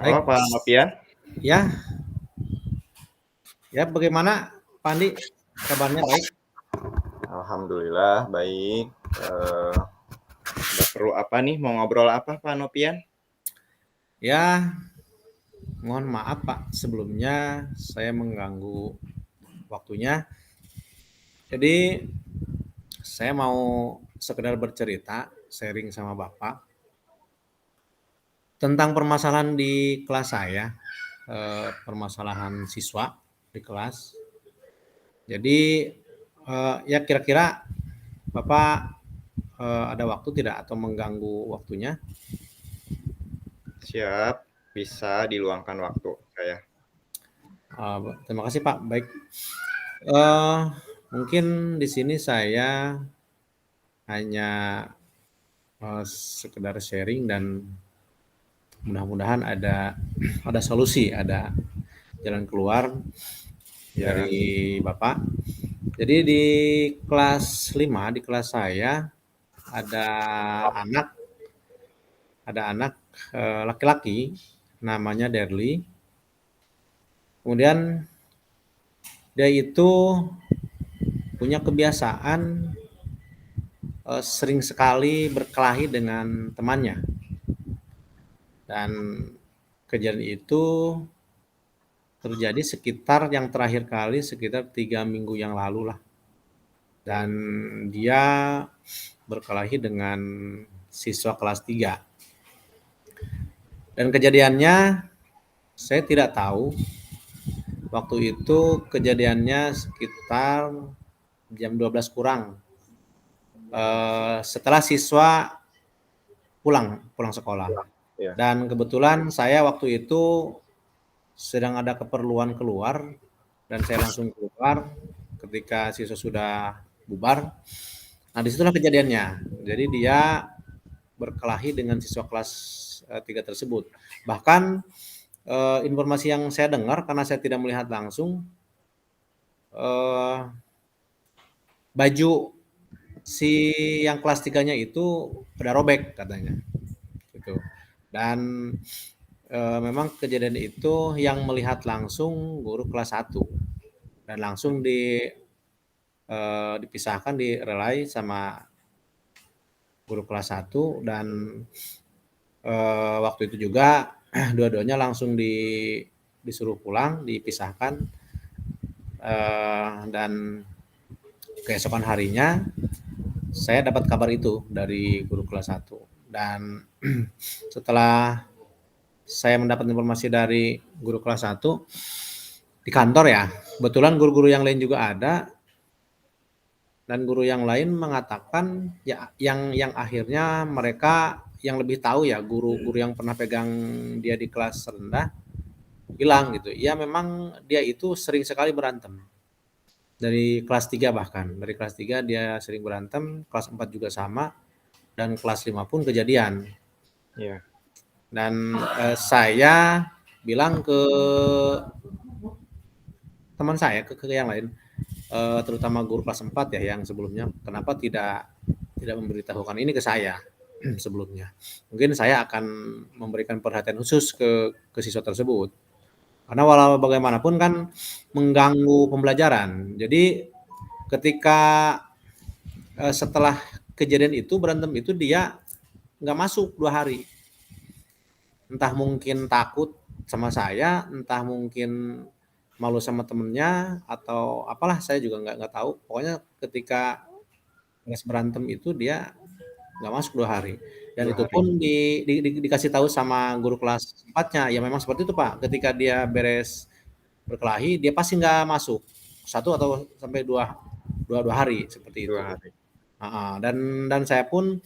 Halo Baik, Pak Nopian, ya, ya bagaimana Pak Andi? Kabarnya baik? alhamdulillah baik. Nggak perlu apa nih, mau ngobrol apa Pak Nopian? Ya, mohon maaf Pak, sebelumnya saya mengganggu waktunya. Jadi, saya mau sekedar bercerita, sharing sama Bapak tentang permasalahan di kelas saya, permasalahan siswa di kelas. Jadi, ya kira-kira Bapak ada waktu tidak atau mengganggu waktunya? Siap, bisa diluangkan waktu saya. Terima kasih Pak. Baik. Eh, Mungkin di sini saya hanya sekedar sharing dan mudah-mudahan ada solusi, ada jalan keluar Ya, dari Bapak. Jadi di kelas 5 di kelas saya ada anak ada anak laki-laki namanya Derly. Kemudian dia itu punya kebiasaan sering sekali berkelahi dengan temannya. Dan kejadian itu terjadi sekitar yang terakhir kali sekitar 3 minggu yang lalu lah. Dan dia berkelahi dengan siswa kelas 3. Dan kejadiannya saya tidak tahu. Waktu itu kejadiannya sekitar jam 12 kurang. Setelah siswa pulang sekolah. ya, Dan kebetulan saya waktu itu sedang ada keperluan keluar dan saya langsung keluar ketika siswa sudah bubar. Nah, disitulah kejadiannya. Jadi dia berkelahi dengan siswa kelas 3 tersebut. Bahkan informasi yang saya dengar karena saya tidak melihat langsung, eh, baju si yang kelas 3-nya itu udah robek katanya. Gitu. Dan memang kejadian itu yang melihat langsung guru kelas 1 dan langsung dipisahkan direlai sama guru kelas 1 dan waktu itu juga dua-duanya langsung disuruh pulang, dipisahkan dan keesokan harinya saya dapat kabar itu dari guru kelas 1 dan setelah saya mendapat informasi dari guru kelas 1 di kantor ya, kebetulan guru-guru yang lain juga ada dan guru yang lain mengatakan ya yang akhirnya mereka yang lebih tahu ya guru-guru yang pernah pegang dia di kelas rendah bilang gitu. Ya memang dia itu sering sekali berantem. Dari kelas 3 bahkan. Dari kelas 3 dia sering berantem, kelas 4 juga sama dan kelas 5 pun kejadian. ya, Dan saya bilang ke teman saya ke yang lain terutama guru kelas 4 ya yang sebelumnya kenapa tidak memberitahukan ini ke saya sebelumnya. Mungkin saya akan memberikan perhatian khusus ke siswa tersebut. Karena walau bagaimanapun kan mengganggu pembelajaran. Jadi ketika setelah kejadian itu berantem itu dia nggak masuk 2 hari. Entah mungkin takut sama saya, entah mungkin malu sama temennya atau apalah saya juga nggak tahu. Pokoknya ketika beres berantem itu dia nggak masuk 2 hari. Dan dua itu hari. pun dikasih tahu sama guru kelas 4-nya. Ya memang seperti itu Pak. Ketika dia beres berkelahi, dia pasti nggak masuk 1 atau sampai 2 hari seperti Dua itu. hari. Dan saya pun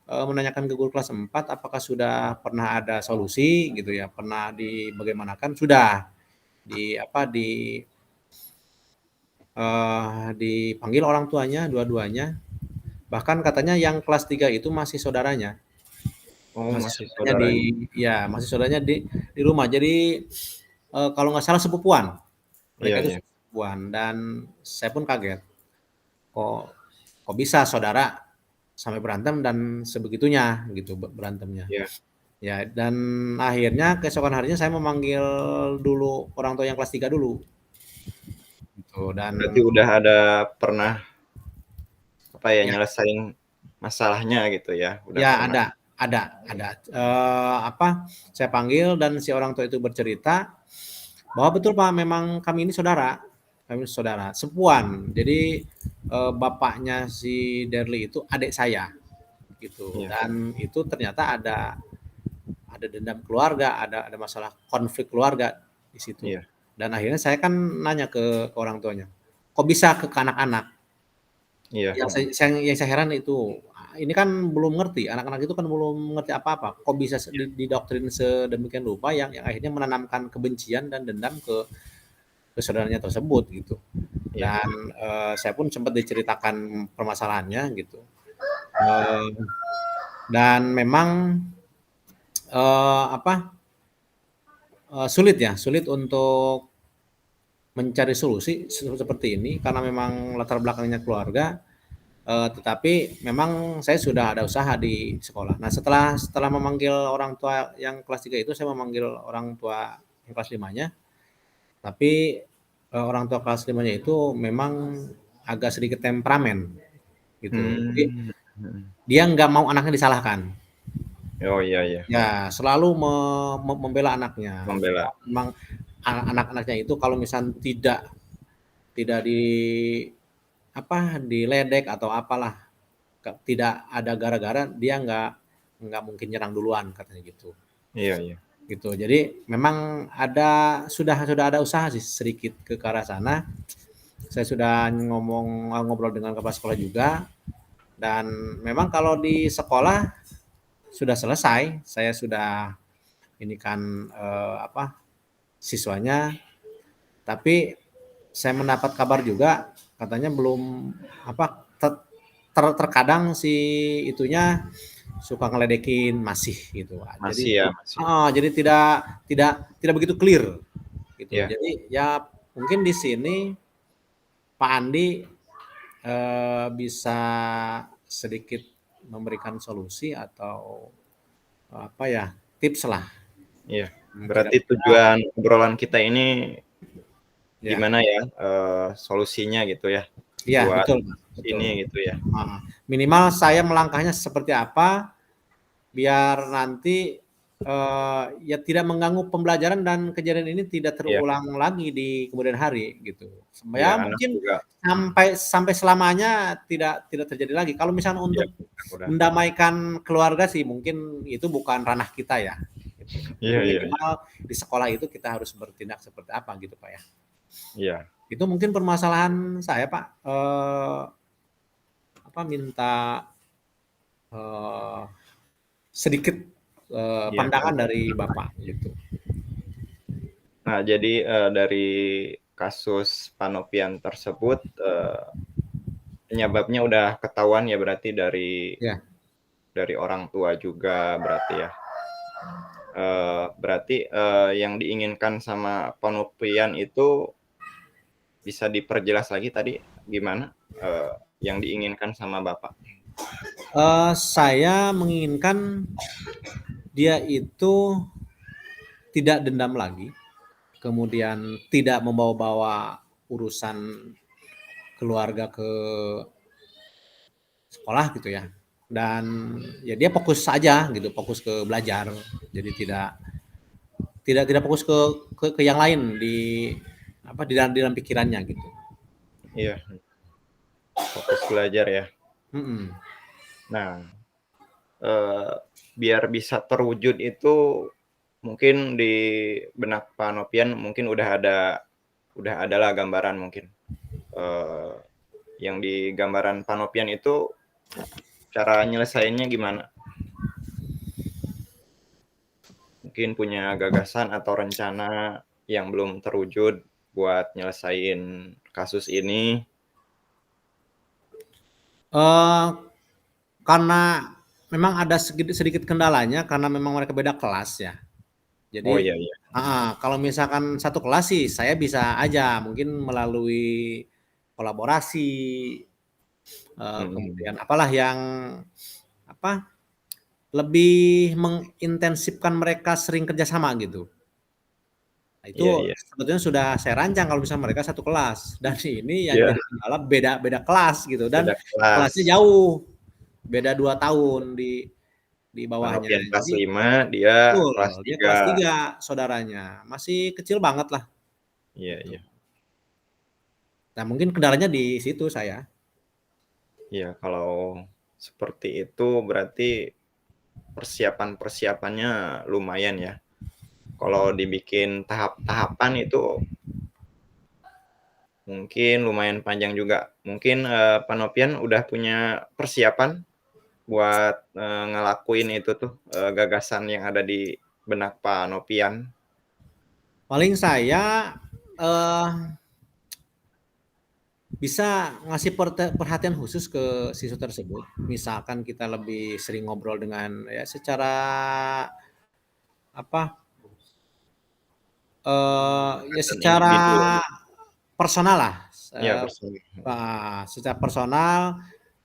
menanyakan ke guru kelas 4 apakah sudah pernah ada solusi gitu ya, pernah dibagaimanakan sudah di apa dipanggil orang tuanya dua-duanya. Bahkan katanya yang kelas 3 itu masih saudaranya. Oh, Masih masih saudaranya saudaranya. masih saudaranya di rumah. Jadi kalau nggak salah sepupuan. Mereka Iya, itu iya, sepupuan dan saya pun kaget. Kok kok bisa saudara sampai berantem dan sebegitunya gitu berantemnya. iya. Ya, dan akhirnya keesokan harinya saya memanggil dulu orang tua yang kelas 3 dulu, gitu. Berarti Dan udah ada pernah, apa ya, ya nyelesain masalahnya gitu ya, udah ya pernah. ada, apa, saya panggil dan si orang tua itu bercerita bahwa, "Betul Pak, memang kami ini saudara, sepuan. Jadi, bapaknya si Derly itu adik saya," gitu. Iya, Dan itu ternyata ada dendam keluarga, ada masalah konflik keluarga di situ. iya, Dan akhirnya saya kan nanya ke orang tuanya, kok bisa ke anak-anak? iya, Yang saya heran itu, ini kan belum ngerti, anak-anak itu kan belum ngerti apa-apa, kok bisa didoktrin sedemikian rupa yang akhirnya menanamkan kebencian dan dendam ke saudaranya tersebut gitu. iya, Dan saya pun sempat diceritakan permasalahannya gitu. Eh, dan memang apa, sulit ya, sulit untuk mencari solusi seperti ini karena memang latar belakangnya keluarga, tetapi memang saya sudah ada usaha di sekolah. Nah, setelah memanggil orang tua yang kelas 3 itu, saya memanggil orang tua yang kelas 5-nya, tapi, orang tua kelas 5-nya itu memang agak sedikit temperamen gitu. Jadi mmm, mhm. dia nggak mau anaknya disalahkan. Oh, iya, iya, Ya, selalu membela anaknya. membela. Memang anak-anaknya itu kalau misal tidak tidak diledek atau apalah, tidak ada gara-gara, dia nggak mungkin nyerang duluan katanya gitu, Iya, iya, gitu. Jadi memang sudah ada usaha sih sedikit ke arah sana. Saya sudah ngobrol dengan kepala sekolah juga, dan memang kalau di sekolah sudah selesai, saya sudah ini kan, siswanya, tapi saya mendapat kabar juga katanya belum apa, terkadang si itunya suka ngeledekin, masih gitu. masih ya, masih. Jadi tidak tidak tidak begitu clear gitu. Iya, Jadi ya mungkin di sini Pak Andi, bisa sedikit memberikan solusi atau apa ya, tips lah, iya. Berarti kira-kira tujuan obrolan kita ini ya. gimana ya, solusinya gitu ya, Iya, buat betul, Mas, betul. ini gitu ya. Heeh. Minimal saya melangkahnya seperti apa, biar nanti, ya tidak mengganggu pembelajaran dan kejadian ini tidak Iya, terulang lagi di kemudian hari gitu. iya, Ya anak mungkin juga, sampai sampai selamanya tidak tidak terjadi lagi. Kalau misalnya iya, untuk mudah-mudahan. mendamaikan keluarga sih mungkin itu bukan ranah kita ya, gitu. Tapi Iya, iya, iya, minimal di sekolah itu kita harus bertindak seperti apa gitu, Pak, ya. iya, Itu mungkin permasalahan saya, Pak, minta, eee, sedikit, iya. pandangan dari Bapak gitu. Nah, jadi, dari kasus Panopian tersebut, penyebabnya udah ketahuan ya berarti Ya, dari orang tua juga berarti ya. Berarti, yang diinginkan sama Panopian itu bisa diperjelas lagi tadi gimana, yang diinginkan sama Bapak? saya menginginkan dia itu tidak dendam lagi, kemudian tidak membawa-bawa urusan keluarga ke sekolah gitu ya, dan ya dia fokus saja gitu, fokus ke belajar. Jadi tidak tidak tidak fokus ke yang lain di dalam pikirannya gitu. Iya, fokus belajar ya. Mhm. Nah, eee, biar bisa terwujud itu mungkin di benak Panopian mungkin udah adalah gambaran mungkin, eee, yang di gambaran Panopian itu cara nyelesainnya gimana? Mungkin punya gagasan atau rencana yang belum terwujud buat nyelesain kasus ini? Eee, karena memang ada sedikit kendalanya karena memang mereka beda kelas ya. Oh, Jadi iya, iya, kalau misalkan satu kelas sih saya bisa aja mungkin melalui kolaborasi, mhm, kemudian apalah yang apa, lebih mengintensifkan mereka sering kerjasama gitu. Nah, itu Iya, iya. sebetulnya sudah saya rancang kalau misalnya mereka satu kelas, dan ini yang Iya, jadi kendala beda kelas gitu, dan beda kelas. kelasnya jauh, beda 2 tahun di bawahnya. Panovian kelas Jadi 5, dia betul, kelas dia 3. kelas 3 saudaranya, masih kecil banget lah Iya, gitu. iya. Nah, mungkin kendalanya di situ saya. Iya, kalau seperti itu berarti persiapan-persiapannya lumayan ya. Kalau dibikin tahap-tahapan itu mungkin lumayan panjang juga. Mungkin, Panovian udah punya persiapan buat, ngelakuin itu tuh, gagasan yang ada di benak Panovian? Paling saya, eee, bisa ngasih perhatian khusus ke siswa tersebut. Misalkan kita lebih sering ngobrol dengan ya secara apa, ya Gagasan secara individu ya? personal lah, Iya, personil. secara personal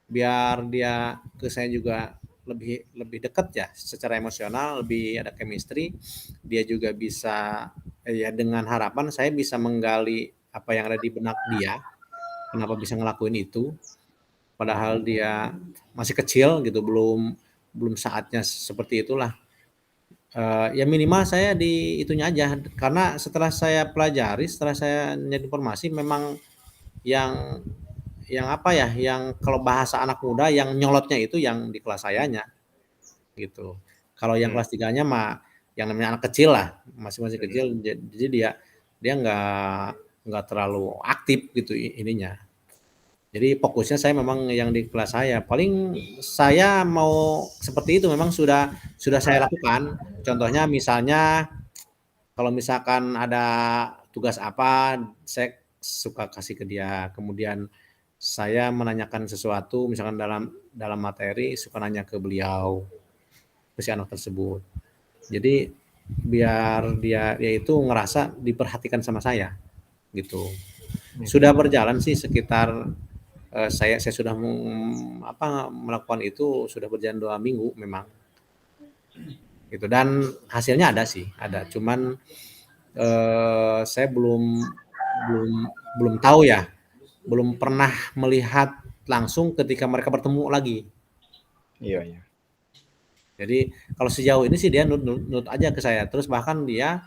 biar dia ke saya juga lebih lebih dekat ya secara emosional, lebih ada chemistry. Dia juga bisa ya dengan harapan saya bisa menggali apa yang ada di benak dia, kenapa bisa ngelakuin itu, padahal dia masih kecil gitu, belum belum saatnya seperti itulah. Ya minimal saya di itunya aja, karena setelah saya pelajari, setelah saya nyari informasi memang yang apa ya, yang kalau bahasa anak muda yang nyolotnya itu yang di kelas sayanya, gitu. Kalau yang Mmm, kelas 3-nya mah yang namanya anak kecil lah, masih mhm. kecil, jadi dia dia nggak terlalu aktif gitu ininya. Jadi fokusnya saya memang yang di kelas saya. Paling saya mau seperti itu memang sudah saya lakukan. Contohnya misalnya kalau misalkan ada tugas apa, saya suka kasih ke dia. Kemudian saya menanyakan sesuatu misalkan dalam dalam materi suka nanya ke beliau, ke si anak tersebut. Jadi biar dia itu ngerasa diperhatikan sama saya gitu. Sudah Mhm. berjalan sih sekitar saya sudah melakukan itu sudah berjalan 2 minggu memang gitu, dan hasilnya ada sih ada, cuman saya belum belum tahu ya, belum pernah melihat langsung ketika mereka bertemu lagi. Iya, iya. Jadi kalau sejauh ini sih dia nurut aja ke saya, terus bahkan dia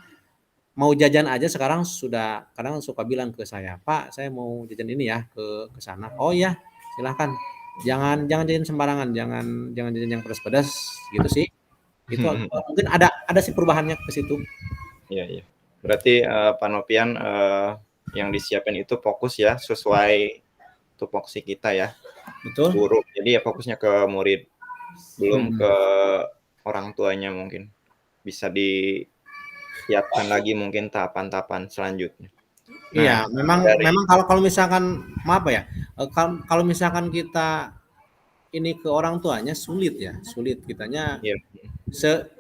mau jajan aja sekarang sudah kadang suka bilang ke saya, "Pak, saya mau jajan ini ya ke sana." "Oh iya, silahkan. Jangan jangan jajan sembarangan, jangan jangan jajan yang pedas-pedas." Gitu sih. Itu mungkin ada sih perubahannya ke situ. Iya, iya. Berarti, Panovian, yang disiapin itu fokus ya, sesuai tupoksi kita ya, Betul? guru. Jadi ya fokusnya ke murid, belum Mhm. ke orang tuanya mungkin. Bisa disiapkan lagi mungkin tahapan-tahapan selanjutnya. Nah, Iya, memang dari memang kalau kalau misalkan maaf ya, kalau misalkan kita ini ke orang tuanya sulit ya, sulit kitanya iya,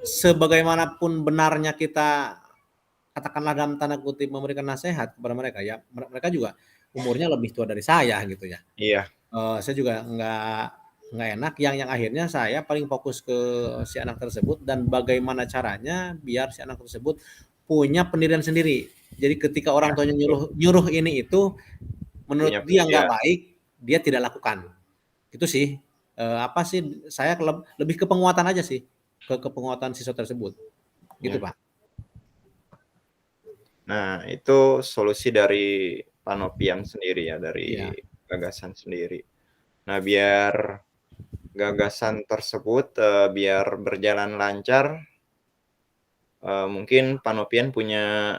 sebagaimanapun benarnya kita katakanlah dalam tanda kutip memberikan nasihat kepada mereka ya, mereka juga umurnya lebih tua dari saya gitu ya. iya, Saya juga nggak enak yang akhirnya saya paling fokus ke si anak tersebut dan bagaimana caranya biar si anak tersebut punya pendirian sendiri. Jadi ketika orang tuanya betul. nyuruh nyuruh ini itu menurut Punya dia nggak pendirian. baik, dia tidak lakukan. Itu sih, apa sih, saya lebih ke penguatan aja sih, ke penguatan siswa tersebut, gitu Iya. Pak. Nah, itu solusi dari Panovian sendiri ya, dari Iya, gagasan sendiri. Nah, biar gagasan tersebut, biar berjalan lancar, mungkin Panovian punya,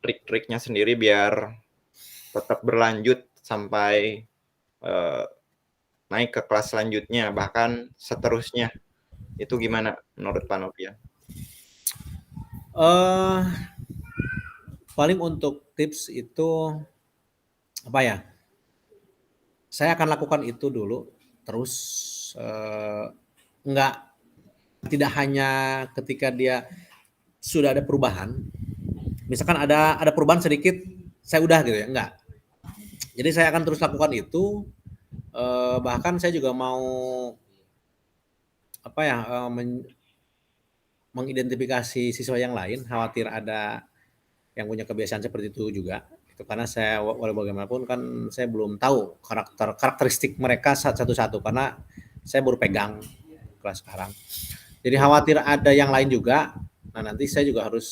trik-triknya sendiri biar tetap berlanjut sampai, eee, naik ke kelas selanjutnya, bahkan seterusnya. Itu gimana menurut Panovian? eee, paling untuk tips itu, apa ya, saya akan lakukan itu dulu, terus, eee, enggak tidak hanya ketika dia sudah ada perubahan, misalkan ada perubahan sedikit, saya udah gitu ya, enggak. Jadi saya akan terus lakukan itu, bahkan saya juga mau apa ya, mengidentifikasi siswa yang lain, khawatir ada yang punya kebiasaan seperti itu juga. Itu karena saya walau bagaimanapun kan saya belum tahu karakteristik mereka satu-satu karena saya baru pegang kelas sekarang. Jadi Iya. khawatir ada yang lain juga. Nah, nanti saya juga harus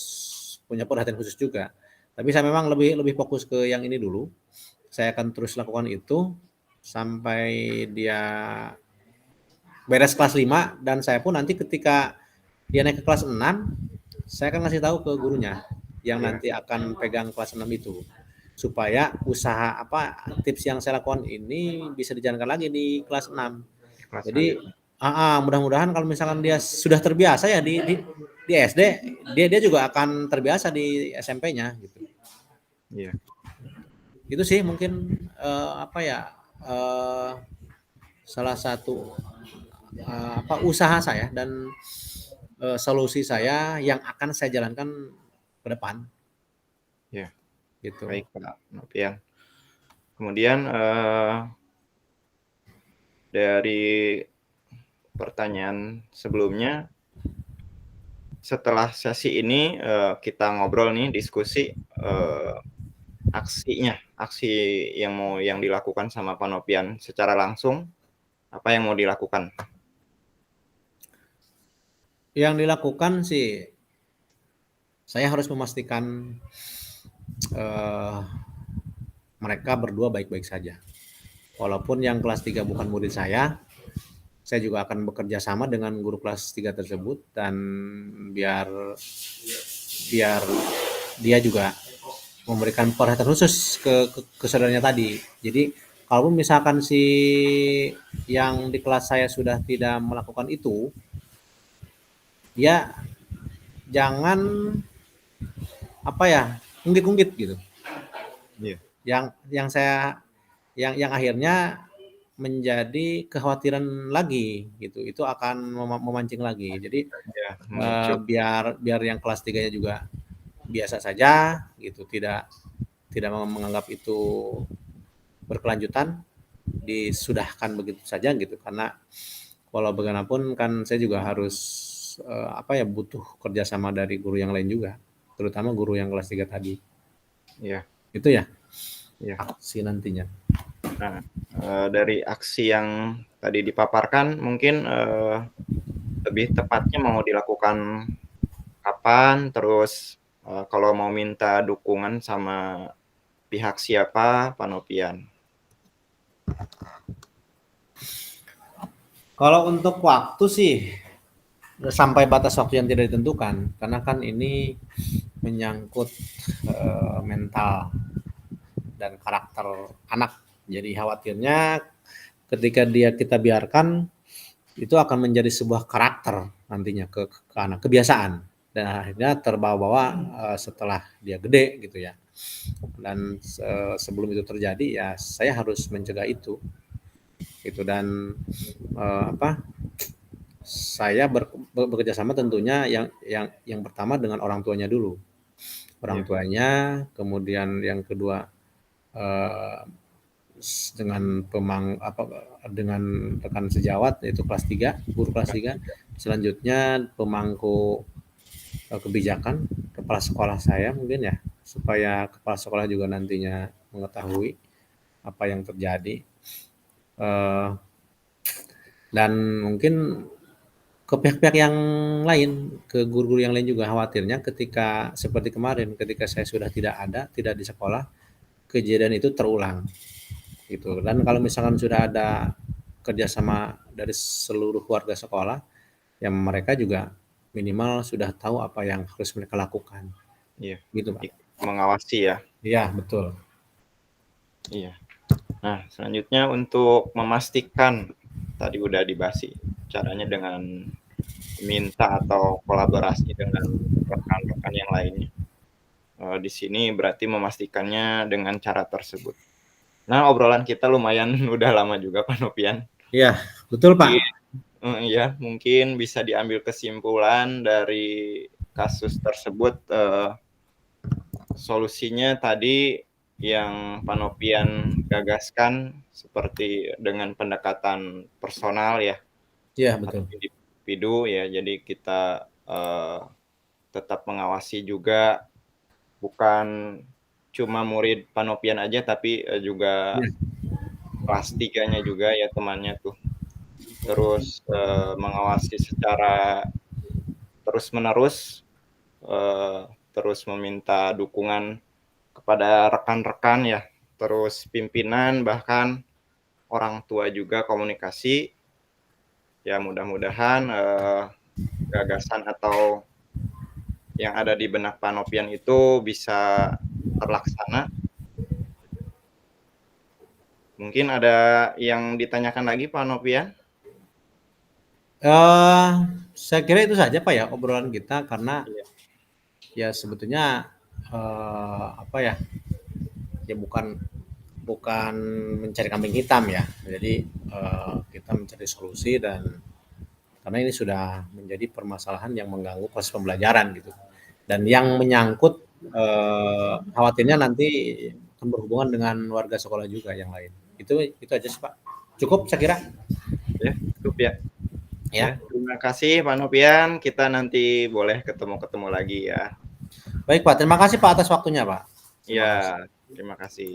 punya perhatian khusus juga. Tapi saya memang lebih lebih fokus ke yang ini dulu. Saya akan terus lakukan itu sampai dia beres kelas 5 dan saya pun nanti ketika dia naik ke kelas 6, saya akan ngasih tahu ke gurunya yang Iya. nanti akan pegang kelas 6 itu. Supaya usaha apa tips yang saya lakukan ini bisa dijalankan lagi di kelas 6. Kelas Jadi selanjutnya. mudah-mudahan kalau misalkan dia sudah terbiasa ya di SD, dia juga akan terbiasa di SMP-nya gitu. Iya. Itu sih mungkin apa ya salah satu apa usaha saya dan solusi saya yang akan saya jalankan ke depan Iya. gitu. Baik, Pak Nofrian. Kemudian, dari pertanyaan sebelumnya, setelah sesi ini, kita ngobrol nih, diskusi, aksi yang dilakukan sama Pak Nofrian secara langsung, apa yang mau dilakukan? Yang dilakukan sih saya harus memastikan eh, mereka berdua baik-baik saja. Walaupun yang kelas 3 bukan murid saya juga akan bekerja sama dengan guru kelas 3 tersebut dan biar biar dia juga memberikan perhatian khusus ke saudaranya tadi. Jadi kalau misalkan si yang di kelas saya sudah tidak melakukan itu, ya jangan apa ya ungkit-ungkit gitu. Iya. Yang saya yang akhirnya menjadi kekhawatiran lagi gitu. Itu akan memancing lagi. Jadi Iya, memicu. biar biar yang kelas 3-nya juga biasa saja gitu, tidak tidak menganggap itu berkelanjutan, disudahkan begitu saja gitu. Karena walau bagaimanapun kan saya juga harus apa ya butuh kerjasama dari guru yang lain juga, terutama guru yang kelas 3 tadi. Iya. Itu ya Iya. aksi nantinya. Nah, dari aksi yang tadi dipaparkan mungkin, lebih tepatnya mau dilakukan kapan, terus, kalau mau minta dukungan sama pihak siapa, Pak Nofrian? Kalau untuk waktu sih sampai batas waktu yang tidak ditentukan, karena kan ini menyangkut mental dan karakter anak. Jadi khawatirnya ketika kita biarkan itu akan menjadi sebuah karakter nantinya ke anak, kebiasaan dan akhirnya terbawa-bawa setelah dia gede gitu ya. Dan sebelum itu terjadi ya saya harus mencegah itu gitu dan apa saya bekerja sama tentunya yang pertama dengan orang tuanya dulu. Orang Iya. tuanya, kemudian yang kedua eh, dengan dengan rekan sejawat yaitu kelas 3 guru kelas 3. Selanjutnya pemangku kebijakan kepala sekolah saya mungkin ya supaya kepala sekolah juga nantinya mengetahui apa yang terjadi eh, dan mungkin ke pihak-pihak yang lain, ke guru-guru yang lain juga khawatirnya ketika seperti kemarin ketika saya sudah tidak ada, tidak di sekolah, kejadian itu terulang gitu. Dan kalau misalkan sudah ada kerjasama dari seluruh warga sekolah, yang mereka juga minimal sudah tahu apa yang harus mereka lakukan. Iya. Gitu, Pak. Mengawasi ya? Iya, betul. Iya. Nah, selanjutnya untuk memastikan, tadi udah dibahas sih, caranya dengan minta atau kolaborasi dengan rekan-rekan yang lainnya. Di sini berarti memastikannya dengan cara tersebut. Nah, obrolan kita lumayan udah lama juga, Pak Nofrian. Iya, betul, Pak. Mungkin iya, mungkin bisa diambil kesimpulan dari kasus tersebut, solusinya tadi yang Pak Nofrian gagaskan seperti dengan pendekatan personal ya, Iya, atau betul. individu ya, jadi kita, tetap mengawasi juga, bukan cuma murid Panopian aja tapi, juga Iya. kelas 3-nya juga ya temannya tuh. Terus, mengawasi secara terus-menerus, terus meminta dukungan kepada rekan-rekan ya, terus pimpinan, bahkan orang tua juga komunikasi. Ya mudah-mudahan, gagasan atau yang ada di benak Panopian itu bisa terlaksana. Mungkin ada yang ditanyakan lagi Pak Nopian? Eee, saya kira itu saja Pak ya obrolan kita karena Iya. ya sebetulnya, apa ya, ya bukan bukan mencari kambing hitam ya. Jadi, kita mencari solusi dan karena ini sudah menjadi permasalahan yang mengganggu proses pembelajaran gitu. Dan yang menyangkut, khawatirnya nanti akan berhubungan dengan warga sekolah juga yang lain. Itu aja sih Pak. Cukup saya kira, Ya, cukup ya. Ya, ya. terima kasih Pak Nopian, kita nanti boleh ketemu-ketemu lagi ya. Baik Pak, terima kasih Pak atas waktunya Pak. Iya, Terima kasih. terima kasih.